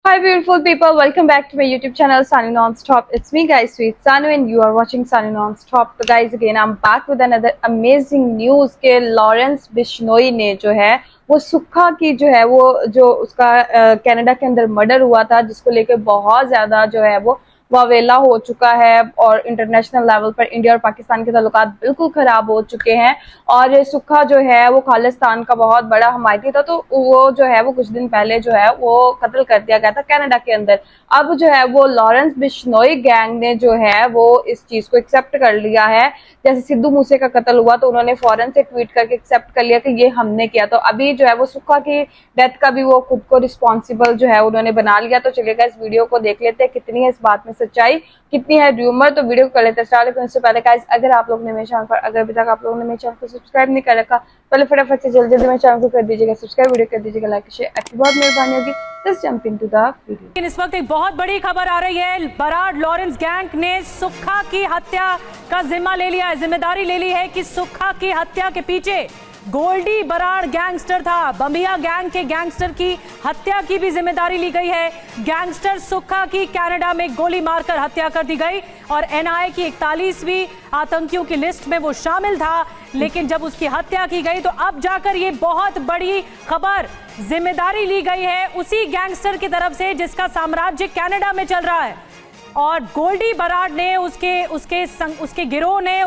Hi beautiful people, welcome back to my YouTube channel Sanu Non-Stop. It's me guys, Sweet Sanu and you are watching Sanu Non-Stop. तो guys again I'm back with another amazing news के Lawrence Bishnoi ने जो है वो सुक्खा की जो है वो जो उसका कनाडा के अंदर मर्डर हुआ था जिसको लेकर बहुत ज्यादा जो है वो वावेला हो चुका है और इंटरनेशनल लेवल पर इंडिया और पाकिस्तान के ताल्लुकात बिल्कुल खराब हो चुके हैं। और सुक्खा जो है वो खालिस्तान का बहुत बड़ा हमायती था, तो वो जो है वो कुछ दिन पहले जो है वो कत्ल कर दिया गया था कनाडा के अंदर। अब जो है वो लॉरेंस बिश्नोई गैंग ने जो है वो इस चीज को एक्सेप्ट कर लिया है। जैसे सिद्धू मूसे का कत्ल हुआ तो उन्होंने फौरन से ट्वीट करके एक्सेप्ट कर लिया कि ये हमने किया, तो अभी जो है वो सुक्खा की डेथ का भी वो खुद को रिस्पॉन्सिबल जो है उन्होंने बना लिया। तो चलिएगा इस वीडियो को देख लेते हैं कितनी है इस बात में सच्चाई, कितनी है र्यूमर। तो वीडियो को कर लेते हैं स्टार्ट। लेकिन उससे पहले गाइस अगर आप लोग ने मेरे चैनल पर अगर अभी तक आप लोगों ने मेरे चैनल को सब्सक्राइब नहीं कर रखा, पहले फटाफट से जल्दी जल्दी मेरे चैनल को कर दीजिएगा सब्सक्राइब, वीडियो कर दीजिएगा लाइक शेयर, आपकी बहुत मेहरबानी होगी। Let's jump into the video. लेकिन इस वक्त एक बहुत बड़ी खबर आ रही है। बराड़ लॉरेंस गैंग ने सुक्खा की हत्या का जिम्मा ले लिया है, जिम्मेदारी ले ली है कि सुक्खा की हत्या के पीछे गोल्डी बराड़ गैंगस्टर था। बम्बिया गैंग के गैंगस्टर की हत्या की भी जिम्मेदारी ली गई है। गैंगस्टर सुक्खा की कनाडा में गोली मारकर हत्या कर दी गई और एनआईए की 41वीं आतंकियों की लिस्ट में वो शामिल था। लेकिन जब उसकी हत्या की गई तो अब जाकर ये बहुत बड़ी खबर, जिम्मेदारी ली गई है उसी गैंगस्टर की तरफ से जिसका साम्राज्य कनाडा में चल रहा है। और गोल्डी बराड़ ने उसके गिरोह ने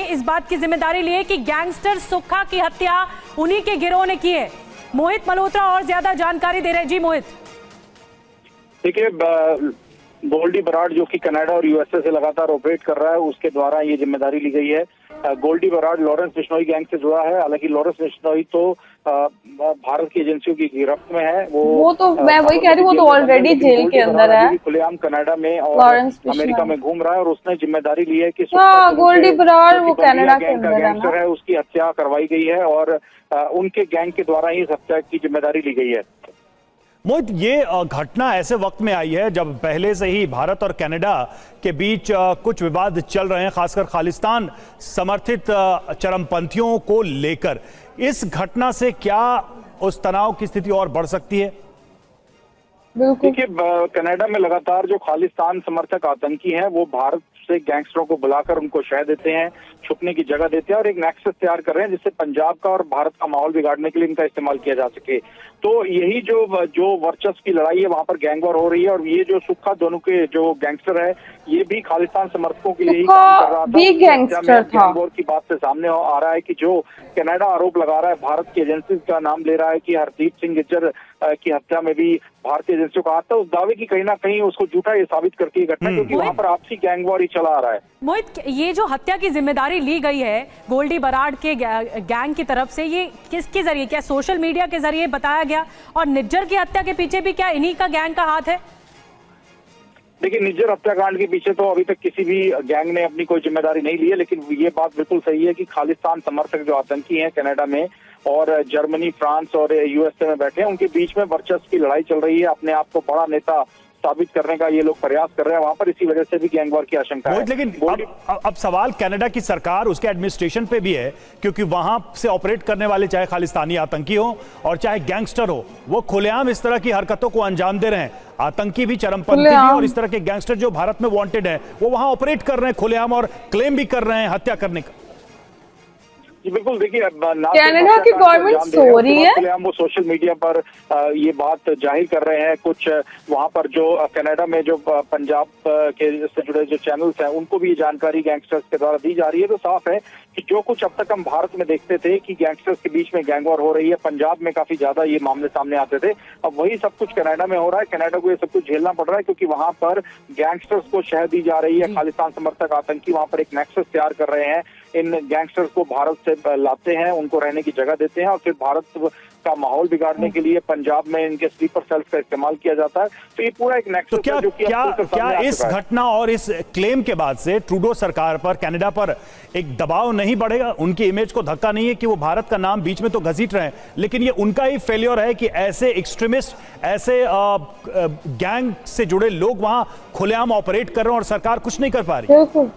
इस बात की जिम्मेदारी ली है कि गैंगस्टर सुक्खा की हत्या उन्हीं के गिरोह ने की है। मोहित मल्होत्रा और ज्यादा जानकारी दे रहे हैं। जी मोहित। देखिए, गोल्डी बराड़ जो कि कनाडा और यूएसए से लगातार ऑपरेट कर रहा है, उसके द्वारा ये जिम्मेदारी ली गई है। गोल्डी बराड़ लॉरेंस बिश्नोई गैंग से जुड़ा है। हालांकि लॉरेंस बिश्नोई तो भारत की एजेंसियों की गिरफ्त में है। वो तो मैं वही कह रही हूँ, वो तो ऑलरेडी जेल के अंदर है, खुलेआम कनाडा में और अमेरिका में घूम रहा है। और उसने जिम्मेदारी ली है कि गोल्डी बराड़ वो कनाडा के अंदर गैंगस्टर है, उसकी हत्या करवाई गई है और उनके गैंग के द्वारा ही हत्या की जिम्मेदारी ली गई है। मोहित, ये घटना ऐसे वक्त में आई है जब पहले से ही भारत और कनाडा के बीच कुछ विवाद चल रहे हैं, खासकर खालिस्तान समर्थित चरमपंथियों को लेकर। इस घटना से क्या उस तनाव की स्थिति और बढ़ सकती है? देखिए, कनाडा में लगातार जो खालिस्तान समर्थक आतंकी हैं वो भारत से गैंगस्टरों को बुलाकर उनको शह देते हैं, छुपने की जगह देते हैं और एक नेक्सस तैयार कर रहे हैं जिससे पंजाब का और भारत का माहौल बिगाड़ने के लिए इनका इस्तेमाल किया जा सके। तो यही जो वर्चस्व की लड़ाई है वहां पर गैंग वॉर हो रही है। और ये जो सुक्खा दोनों के जो गैंगस्टर है ये भी खालिस्तान समर्थकों के लिए ही काम कर रहा था। गैंग वॉर की बात से सामने आ रहा है कि जो कनाडा आरोप लगा रहा है, भारत की एजेंसी का नाम ले रहा है कि हरदीप सिंह निज्जर की हत्या में भी भारतीय एजेंसियों का हाथ था, उस दावे की कहीं ना कहीं उसको झूठा ये साबित करती है घटना, क्योंकि वहां पर आपसी गैंग वॉर ही चला आ रहा है। मोहित, ये जो हत्या की जिम्मेदारी ली गई है गोल्डी बराड़ के गैंग की तरफ से, ये किसके जरिए, क्या सोशल मीडिया के जरिए बताया गया? और निज्जर की हत्या के पीछे भी क्या इन्हीं का गैंग का हाथ है? देखिए, निज्जर हत्याकांड के पीछे तो अभी तक किसी भी गैंग ने अपनी कोई जिम्मेदारी नहीं ली है, लेकिन ये बात बिल्कुल सही है कि खालिस्तान समर्थक जो आतंकी हैं कनाडा में और जर्मनी, फ्रांस और यूएसए में बैठे हैं, उनके बीच में वर्चस्व की लड़ाई चल रही है। अपने आप को बड़ा नेता साबित करने का ये लोग प्रयास कर रहे हैं वहां पर, इसी वजह से भी गैंग वॉर की आशंका है। लेकिन अब सवाल कनाडा की सरकार, उसके एडमिनिस्ट्रेशन पे भी है, क्योंकि वहां से ऑपरेट करने वाले चाहे खालिस्तानी आतंकी हो और चाहे गैंगस्टर हो, वो खुलेआम इस तरह की हरकतों को अंजाम दे रहे हैं। आतंकी भी, चरमपंथी भी और इस तरह के गैंगस्टर जो भारत में वांटेड है वो वहां ऑपरेट कर रहे हैं खुलेआम और क्लेम भी कर रहे हैं हत्या करने का। बिल्कुल, देखिए, कनाडा की गवर्नमेंट सो रही है, वो सोशल मीडिया पर ये बात जाहिर कर रहे हैं। कुछ वहां पर जो कनाडा में जो पंजाब के से जुड़े जो चैनल्स हैं उनको भी ये जानकारी गैंगस्टर्स के द्वारा दी जा रही है। तो साफ है कि जो कुछ अब तक हम भारत में देखते थे कि गैंगस्टर्स के बीच में गैंग वॉर हो रही है, पंजाब में काफी ज्यादा ये मामले सामने आते थे, अब वही सब कुछ कनाडा में हो रहा है। कनाडा को ये सब कुछ झेलना पड़ रहा है क्योंकि वहां पर गैंगस्टर्स को शह दी जा रही है। खालिस्तान समर्थक आतंकी वहां पर एक नेक्सस तैयार कर रहे हैं, इन गैंगस्टर्स को भारत से लाते हैं, उनको रहने की जगह देते हैं और फिर भारत का माहौल बिगाड़ने के लिए पंजाब में इनके स्लीपर सेल्स का इस्तेमाल किया जाता है। तो ये पूरा एक नेक्सस है जो कि क्या इस घटना और इस क्लेम के बाद से ट्रूडो सरकार पर, कनाडा पर एक दबाव नहीं बढ़ेगा? उनकी इमेज को धक्का नहीं है कि वो भारत का नाम बीच में तो घसीट रहे हैं, लेकिन ये उनका ही फेलियर है कि ऐसे एक्सट्रीमिस्ट, ऐसे गैंग से जुड़े लोग वहां खुलेआम ऑपरेट कर रहे हैं और सरकार कुछ नहीं कर पा रही?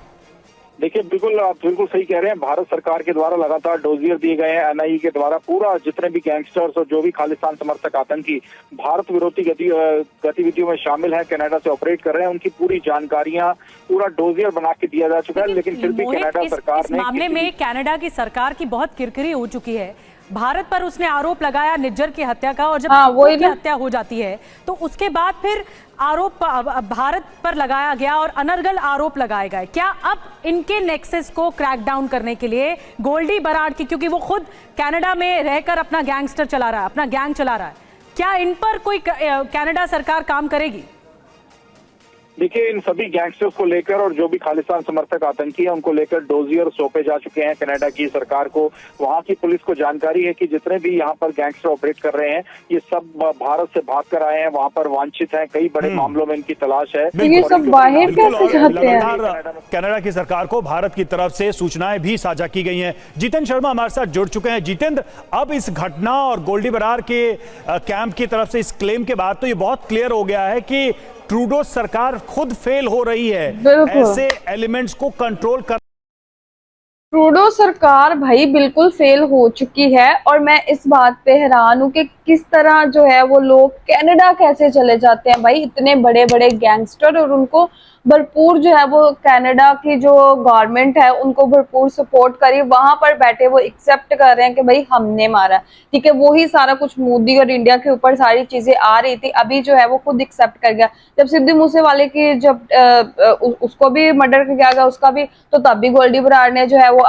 देखिए, बिल्कुल आप बिल्कुल सही कह रहे हैं। भारत सरकार के द्वारा लगातार डोजियर दिए गए हैं। एनआईए के द्वारा पूरा जितने भी गैंगस्टर्स और जो भी खालिस्तान समर्थक आतंकी भारत विरोधी गतिविधियों में शामिल हैं, कनाडा से ऑपरेट कर रहे हैं, उनकी पूरी जानकारियां पूरा डोजियर बना के दिया जा चुका है। लेकिन फिर भी कनाडा सरकार ने इस मामले में कनाडा की सरकार की बहुत किरकिरी हो चुकी है। भारत पर उसने आरोप लगाया निज्जर की हत्या का, और जब सुक्खू की हत्या हो जाती है तो उसके बाद फिर आरोप भारत पर लगाया गया और अनर्गल आरोप लगाए गए। क्या अब इनके नेक्सस को क्रैक डाउन करने के लिए गोल्डी बराड़ की, क्योंकि वो खुद कनाडा में रहकर अपना गैंगस्टर चला रहा है, अपना गैंग चला रहा है, क्या इन पर कोई कनाडा सरकार काम करेगी? देखिए, इन सभी गैंगस्टर्स को लेकर और जो भी खालिस्तान समर्थक आतंकी है उनको लेकर डोजियर सौंपे जा चुके हैं कनाडा की सरकार को। वहां की पुलिस को जानकारी है कि जितने भी यहाँ पर गैंगस्टर ऑपरेट कर रहे हैं ये सब भारत से भाग कर आए हैं, वहां पर वांछित हैं, कई बड़े मामलों में इनकी तलाश है। तो ये सब बाहर कैसे जाते हैं? कनाडा की सरकार को भारत की तरफ से सूचनाएं भी साझा की गई हैं। जितेंद्र शर्मा हमारे साथ जुड़ चुके हैं। जितेंद्र, अब इस घटना और गोल्डी बराड़ के कैंप की तरफ से इस क्लेम के बाद तो ये बहुत क्लियर हो गया है कि ट्रूडो सरकार खुद फेल हो रही है ऐसे एलिमेंट्स को कंट्रोल कर। ट्रूडो सरकार भाई बिल्कुल फेल हो चुकी है, और मैं इस बात पे हैरान हूँ कि किस तरह जो है वो लोग कनाडा कैसे चले जाते हैं भाई, इतने बड़े बड़े गैंगस्टर, और उनको भरपूर जो है वो कनाडा की जो गवर्नमेंट है उनको भरपूर सपोर्ट करी, वहां पर बैठे वो एक्सेप्ट कर रहे हैं कि भाई हमने मारा। ठीक है, वो ही सारा कुछ मोदी और इंडिया के ऊपर सारी चीजें आ रही थी, अभी जो है वो खुद एक्सेप्ट कर गया। जब सिद्धू मूसेवाले की जब उसको भी मर्डर किया गया उसका भी, तो तब भी गोल्डी बराड़ ने जो है वो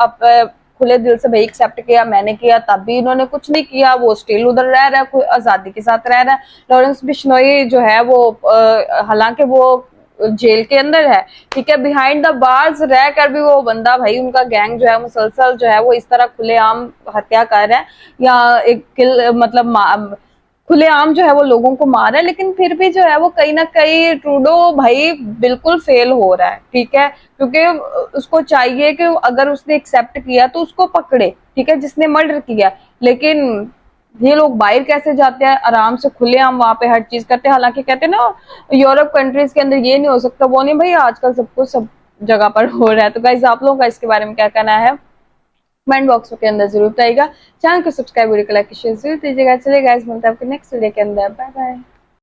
खुले दिल से भाई एक्सेप्ट किया, मैंने किया, तब भी इन्होंने कुछ नहीं किया, वो स्टिल उधर रह रहा है, आजादी के साथ रह रहा है। लॉरेंस बिश्नोई जो है वो हालांकि वो जेल के अंदर है, ठीक है, बिहाइंड द बार्स रह कर भी वो बंदा भाई, उनका गैंग जो है मुसलसल जो है वो इस तरह खुलेआम हत्या कर रहा है, या एक मतलब खुलेआम जो है वो लोगों को मार रहा है। लेकिन फिर भी जो है वो कहीं ना कहीं ट्रूडो भाई बिल्कुल फेल हो रहा है, ठीक है, क्योंकि उसको चाहिए कि अगर उसने एक्सेप्ट किया तो उसको पकड़े, ठीक है, जिसने मर्डर किया। लेकिन ये लोग बाहर कैसे जाते हैं, आराम से खुलेआम वहां पे हर चीज करते हैं। हालांकि कहते हैं ना यूरोप कंट्रीज के अंदर ये नहीं हो सकता, वो नहीं भाई, आजकल सब कुछ सब जगह पर हो रहा है। तो गाइस, आप लोगों का इसके बारे में क्या कहना है कमेंट बॉक्स के अंदर जरूर बताइएगा। चैनल को सब्सक्राइब, वीडियो को लाइक शेयर जरूर कीजिएगा। चलिए गाइस, मिलते हैं आपके नेक्स्ट वीडियो के अंदर। Bye bye.